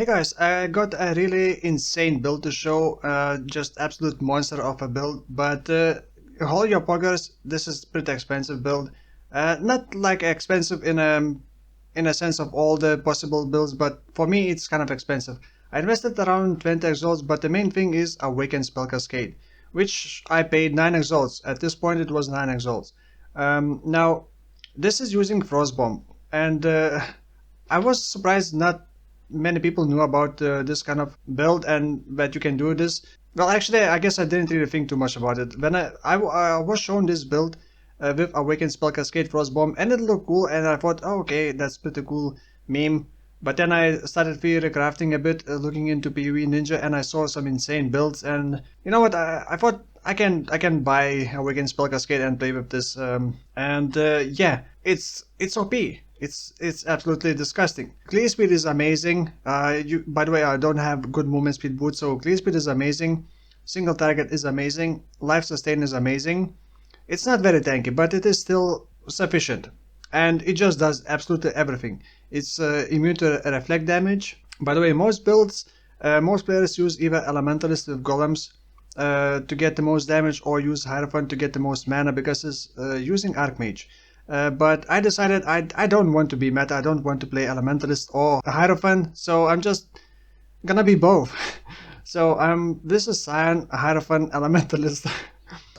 Hey guys, I got a really insane build to show, just absolute monster of a build, but hold your progress, this is pretty expensive build. Not like expensive in a sense of all the possible builds, but for me it's kind of expensive. I invested around 20 exalts, but the main thing is Awakened Spell Cascade, which I paid 9 exalts. At this point it was 9 exalts. Now, this is using Frostbomb, and I was surprised not many people knew about this kind of build and that you can do this. Well, actually, I guess I didn't really think too much about it. When I was shown this build with Awakened Spell Cascade Frostbomb, and it looked cool, and I thought, oh, okay, that's pretty cool meme. But then I started theory crafting a bit, looking into PvE Ninja, and I saw some insane builds. And you know what? I thought I can buy Awakened Spell Cascade and play with this. Yeah, it's OP. It's absolutely disgusting. Clear speed is amazing. By the way, I don't have good movement speed boots, so clear speed is amazing. Single target is amazing. Life sustain is amazing. It's not very tanky, but it is still sufficient. And it just does absolutely everything. It's immune to reflect damage. By the way, most builds, most players use either Elementalist with Golems to get the most damage, or use Hierophant to get the most mana, because it's using Archmage. But I decided I don't want to be meta, I don't want to play Elementalist or Hierophant, so I'm just gonna be both. So this is Scion, Hierophant, Elementalist.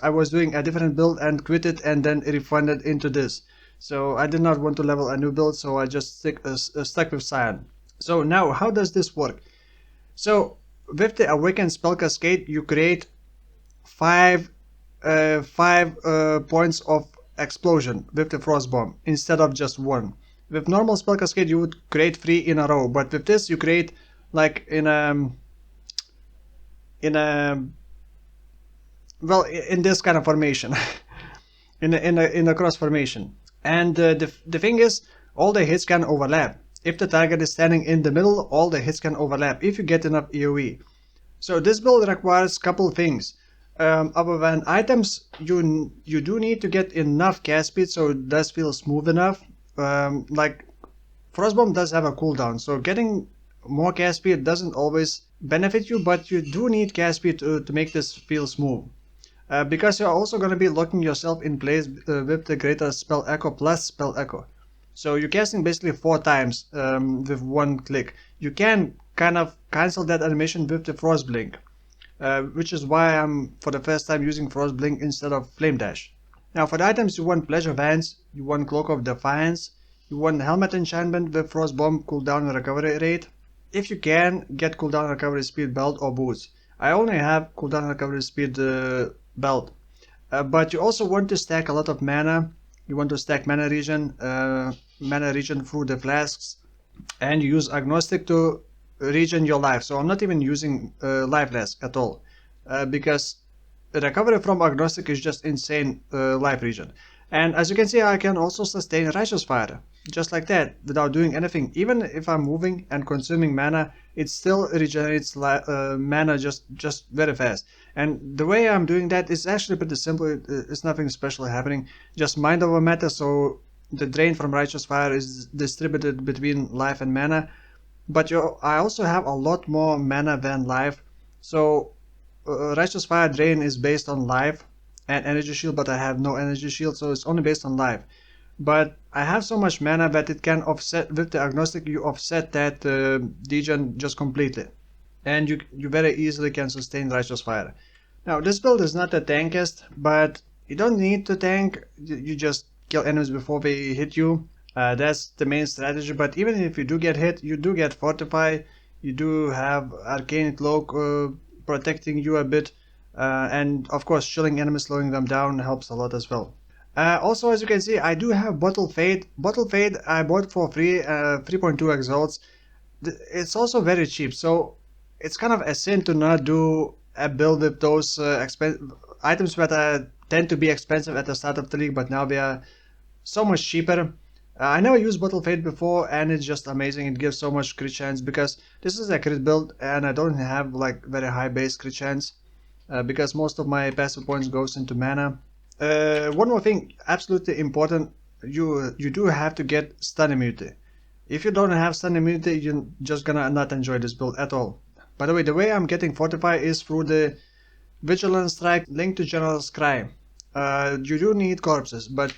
I was doing a different build and quit it and then refunded into this. So I did not want to level a new build, so I just stuck with Scion. So now, how does this work? So with the Awakened Spell Cascade, you create five points of explosion with the Frostbomb instead of just one. With normal Spell Cascade you would create 3 in a row, but with this you create like in this kind of formation. in a cross formation. And the thing is, all the hits can overlap. If the target is standing in the middle, all the hits can overlap if you get enough AoE. So this build requires couple things. Other than items, you do need to get enough cast speed so it does feel smooth enough. Like Frostbomb does have a cooldown, so getting more cast speed doesn't always benefit you, but you do need cast speed to make this feel smooth. Because you're also going to be locking yourself in place with the greater spell echo plus spell echo. So you're casting basically 4 times with one click. You can kind of cancel that animation with the Frost Blink. Which is why I'm for the first time using Frost Blink instead of Flame Dash. Now for the items, you want Pleasure Vans, you want Cloak of Defiance, you want Helmet Enchantment with Frost Bomb, cooldown and recovery rate. If you can, get cooldown and recovery speed belt or boots. I only have cooldown and recovery speed belt. But you also want to stack a lot of mana. You want to stack mana regen through the flasks, and you use Agnostic to regen your life. So I'm not even using life flask at all, because the recovery from Agnostic is just insane life regen. And as you can see, I can also sustain Righteous Fire just like that without doing anything. Even if I'm moving and consuming mana, it still regenerates mana just very fast. And the way I'm doing that is actually pretty simple. It's nothing special happening, just mind over matter. So the drain from Righteous Fire is distributed between life and mana. But I also have a lot more mana than life. So Righteous Fire drain is based on life and energy shield, but I have no energy shield, so it's only based on life. But I have so much mana that it can offset. With the Agnostic you offset that degen just completely, and you very easily can sustain Righteous Fire. Now this build is not the tankiest, but you don't need to tank. You just kill enemies before they hit you. That's the main strategy. But even if you do get hit, you do get Fortify, you do have Arcane Cloak protecting you a bit, and of course chilling enemies, slowing them down helps a lot as well. Also, as you can see, I do have Bottle Fade. Bottle Fade I bought for free, 3.2 exalts. It's also very cheap, so it's kind of a sin to not do a build with those items that tend to be expensive at the start of the league, but now they are so much cheaper. I never used Bottle Fade before, and it's just amazing. It gives so much crit chance, because this is a crit build and I don't have like very high base crit chance, because most of my passive points goes into mana. One more thing, absolutely important, you do have to get stun immunity. If you don't have stun immunity, you're just gonna not enjoy this build at all. By the way, the way I'm getting Fortify is through the Vigilant Strike linked to General's Cry. You do need corpses, but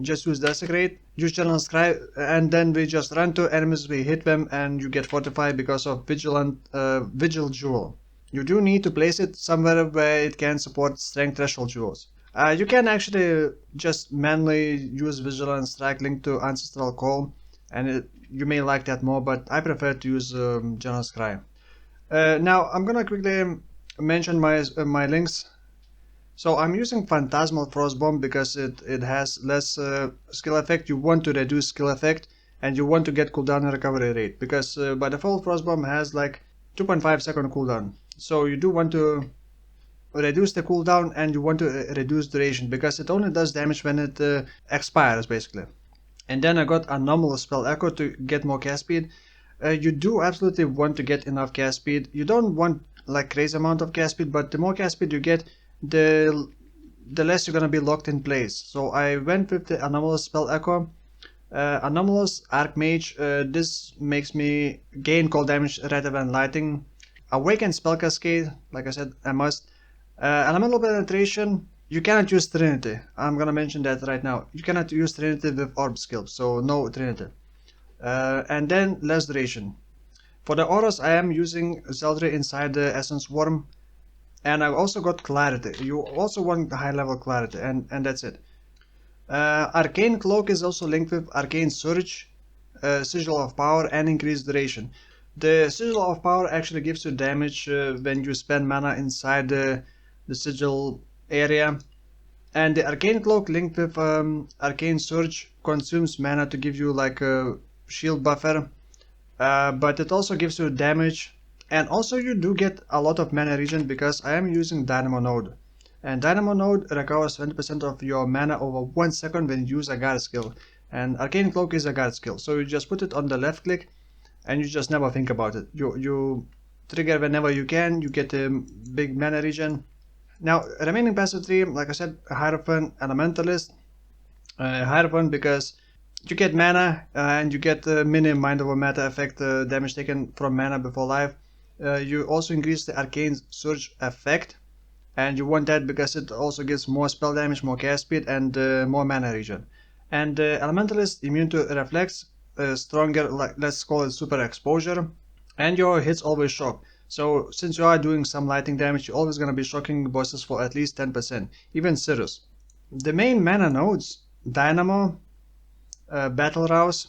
just use Desecrate, use General's Cry, and then we just run to enemies, we hit them, and you get Fortify because of Vigil Jewel. You do need to place it somewhere where it can support Strength Threshold Jewels. You can actually just manually use Vigilant Strike linked to Ancestral Call, and you may like that more, but I prefer to use General's Cry. Now I'm gonna quickly mention my links. So I'm using Phantasmal Frostbomb because it has less skill effect. You want to reduce skill effect, and you want to get cooldown and recovery rate, because by default Frostbomb has like 2.5 second cooldown. So you do want to reduce the cooldown, and you want to reduce duration, because it only does damage when it expires basically. And then I got Anomalous Spell Echo to get more cast speed. You do absolutely want to get enough cast speed. You don't want like crazy amount of cast speed, but the more cast speed you get, the less you're gonna be locked in place. So I went with the Anomalous Spell Echo. Anomalous Archmage, this makes me gain cold damage rather than lighting. Awaken Spell Cascade, like I said, a must. Elemental Penetration, you cannot use Trinity. I'm gonna mention that right now. You cannot use Trinity with Orb skill, so no Trinity. And then less duration. For the auras, I am using Zealotry inside the Essence Worm, and I also got Clarity. You also want high level Clarity, and that's it. Arcane Cloak is also linked with Arcane Surge, Sigil of Power, and increased duration. The Sigil of Power actually gives you damage when you spend mana inside the Sigil area, and the Arcane Cloak linked with Arcane Surge consumes mana to give you like a shield buffer, but it also gives you damage, and also you do get a lot of mana regen because I am using Dynamo Node, and Dynamo Node recovers 20% of your mana over 1 second when you use a guard skill, and Arcane Cloak is a guard skill, so you just put it on the left click and you just never think about it. You trigger whenever you can, you get a big mana regen. Now remaining passive 3, like I said, Hierophant, Elementalist. Hierophant because you get mana and you get mini Mind Over Matter effect, damage taken from mana before life. You also increase the Arcane Surge effect, and you want that because it also gives more spell damage, more cast speed, and more mana regen. And Elementalist immune to reflex, stronger, like let's call it super exposure, and your hits always shock. So since you are doing some lighting damage, you're always gonna be shocking bosses for at least 10%, even Cirrus. The main mana nodes: Dynamo, Battle Rouse.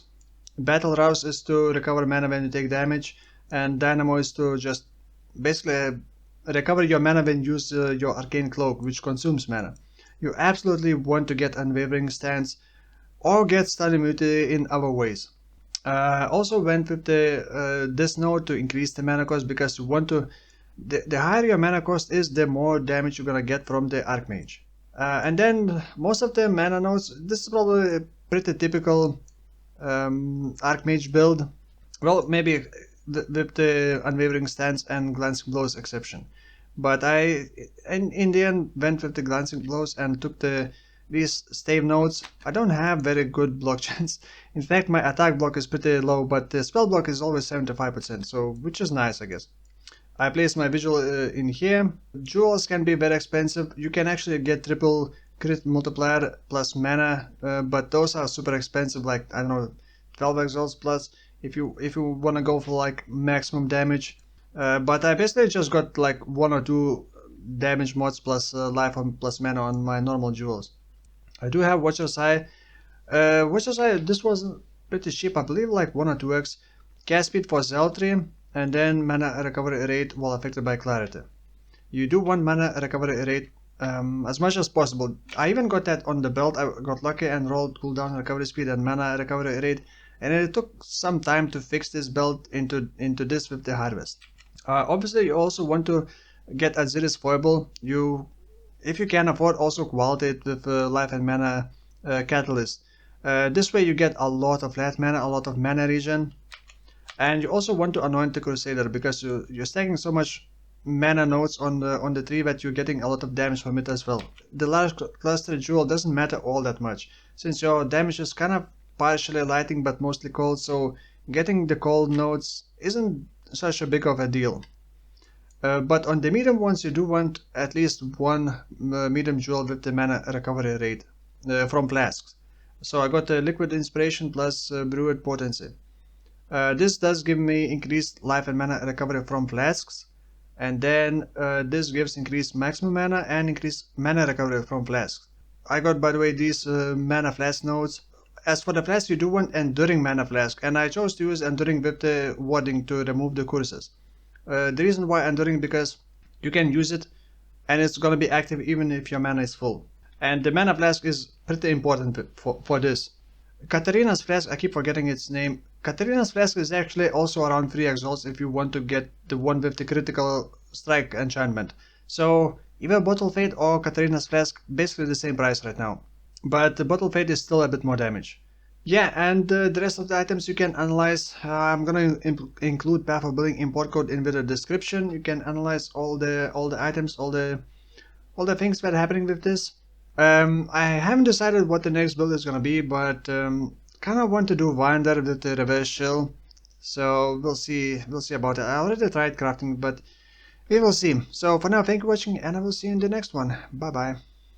Battle Rouse is to recover mana when you take damage, and Dynamo is to just basically recover your mana when you use your Arcane Cloak, which consumes mana. You absolutely want to get Unwavering Stance or get Stun Immunity in other ways. Also went with this node to increase the mana cost, because you want to, the higher your mana cost is, the more damage you're gonna get from the Archmage. And then most of the mana nodes, this is probably a pretty typical Archmage build. Well, maybe with the Unwavering Stance and Glancing Blows exception. But I, in the end, went with the Glancing Blows and took these stave nodes. I don't have very good block chance. In fact, my attack block is pretty low, but the spell block is always 75%, so which is nice, I guess. I placed my Vigil in here. Jewels can be very expensive. You can actually get triple crit multiplier plus mana, but those are super expensive, like, I don't know, 12 Exiles plus, if you want to go for like maximum damage. But I basically just got like 1 or 2 damage mods plus life plus mana on my normal jewels. I do have Watcher's Eye. Watcher's Eye, this was pretty cheap, I believe like 1 or 2x. Cast speed for Zealotry, and then mana recovery rate while affected by Clarity. You do want mana recovery rate as much as possible. I even got that on the belt. I got lucky and rolled cooldown recovery speed and mana recovery rate, and it took some time to fix this belt into this with the Harvest. Obviously you also want to get Atziri's Foible. If you can afford, also quality it with life and mana catalyst. This way you get a lot of flat mana, a lot of mana regen, and you also want to anoint the Crusader, because you're stacking so much mana nodes on the tree that you're getting a lot of damage from it as well. The large cluster jewel doesn't matter all that much, since your damage is kind of partially lighting but mostly cold, so getting the cold nodes isn't such a big of a deal. But on the medium ones, you do want at least one medium jewel with the mana recovery rate from flasks. So I got a liquid inspiration plus brewed potency. This does give me increased life and mana recovery from flasks, and then this gives increased maximum mana and increased mana recovery from flasks. I got, by the way, these mana flask nodes. As for the flask, you do want enduring mana flask, and I chose to use enduring with the wording to remove the curses. The reason why enduring, because you can use it and it's gonna be active even if your mana is full. And the mana flask is pretty important for this. Katarina's flask, I keep forgetting its name. Katarina's flask is actually also around 3 exalts if you want to get the one with the critical strike enchantment. So either Bottle Fate or Katarina's flask, basically the same price right now. But the Bottle Fate is still a bit more damage. Yeah, and the rest of the items you can analyze. I'm gonna include Path of Building import code in the description. You can analyze all the items, all the things that are happening with this. I haven't decided what the next build is gonna be, but kind of want to do Winder with the reverse shell. So we'll see about it. I already tried crafting, but we will see. So for now, thank you for watching, and I will see you in the next one. Bye bye.